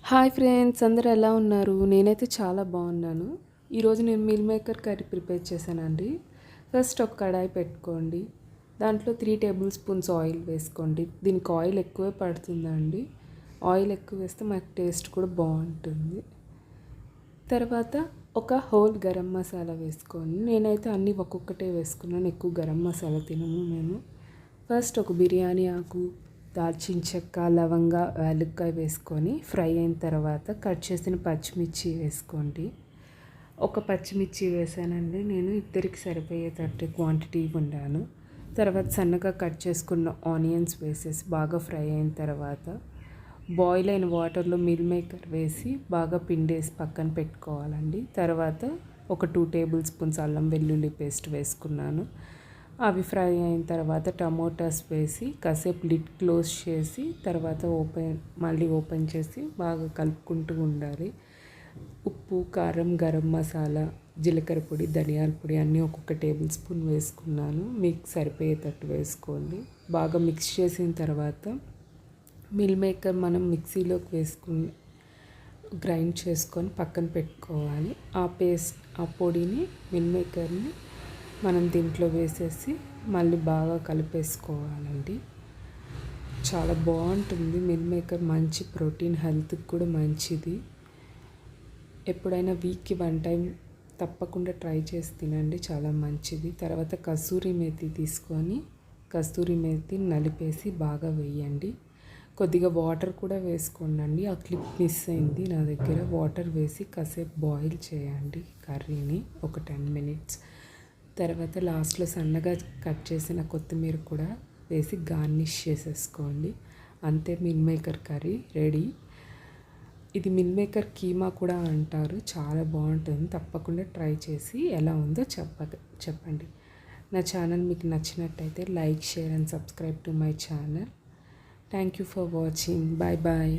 Hi friends, అందరూ ఎలా ఉన్నారు? నేనైతే చాలా బాగున్నాను. ఈరోజు నేను మీల్ మేకర్ కర్రీ ప్రిపేర్ చేశానండి. ఫస్ట్ ఒక కడాయి పెట్టుకోండి. దాంట్లో 3 టేబుల్ స్పూన్స్ ఆయిల్ వేసుకోండి. దీనికి ఆయిల్ ఎక్కువే పడుతుందండి. ఆయిల్ ఎక్కువ వేస్తే మనకు టేస్ట్ కూడా బాగుంటుంది. తర్వాత ఒక హోల్ గరం మసాలా వేసుకోండి. నేనైతే అన్నీ ఒక్కొక్కటే వేసుకున్నాను. ఎక్కువ గరం మసాలా తినము మేము. ఫస్ట్ ఒక బిర్యానీ ఆకు, దాల్చిన చెక్క, లవంగ, యాలక్కాయ వేసుకొని ఫ్రై అయిన తర్వాత కట్ చేసిన పచ్చిమిర్చి వేసుకోండి. ఒక పచ్చిమిర్చి వేసానండి. నేను ఇద్దరికి సరిపోయేటట్టు క్వాంటిటీ వండాను. తర్వాత సన్నగా కట్ చేసుకున్న ఆనియన్స్ వేసేసి బాగా ఫ్రై అయిన తర్వాత బాయిల్ అయిన వాటర్లో మిల్ మేకర్ వేసి బాగా పిండేసి పక్కన పెట్టుకోవాలండి. తర్వాత ఒక 2 టేబుల్ స్పూన్స్ అల్లం వెల్లుల్లి పేస్ట్ వేసుకున్నాను. అవి ఫ్రై అయిన తర్వాత టమోటాస్ వేసి కాసేపు లిడ్ క్లోజ్ చేసి తర్వాత మళ్ళీ ఓపెన్ చేసి బాగా కలుపుకుంటూ ఉండాలి. ఉప్పు, కారం, గరం మసాలా, జీలకర్ర పొడి, ధనియాల పొడి అన్నీ ఒక్కొక్క టేబుల్ స్పూన్ వేసుకున్నాను. మీకు సరిపోయేటట్టు వేసుకోండి. బాగా మిక్స్ చేసిన తర్వాత మిల్ మేకర్ మనం మిక్సీలోకి వేసుకుని గ్రైండ్ చేసుకొని పక్కన పెట్టుకోవాలి. ఆ పొడిని మిల్ మేకర్ని మనం దీంట్లో వేసేసి మళ్ళీ బాగా కలిపేసుకోవాలండి. చాలా బాగుంటుంది మిల్ మేకర్. మంచి ప్రోటీన్, హెల్త్కి కూడా మంచిది. ఎప్పుడైనా వీక్కి 1 టైం తప్పకుండా ట్రై చేసి తినండి, చాలా మంచిది. తర్వాత కస్తూరి మేతి తీసుకొని కస్తూరి మేతి నలిపేసి బాగా వేయండి. కొద్దిగా వాటర్ కూడా వేసుకోండి. ఆ క్లిప్ మిస్ అయింది నా దగ్గర. వాటర్ వేసి కాసేపు బాయిల్ చేయండి కర్రీని ఒక 10 మినిట్స్. తర్వాత లాస్ట్లో సన్నగా కట్ చేసిన కొత్తిమీర కూడా వేసి గార్నిష్ చేసేసుకోండి. అంతే, మిల్ మేకర్ కర్రీ రెడీ. ఇది మిల్ మేకర్ కీమా కూడా అంటారు. చాలా బాగుంటుంది. తప్పకుండా ట్రై చేసి ఎలా ఉందో చెప్పండి. నా ఛానల్ మీకు నచ్చినట్టయితే like, share and subscribe to my channel. Thank you for watching. Bye bye.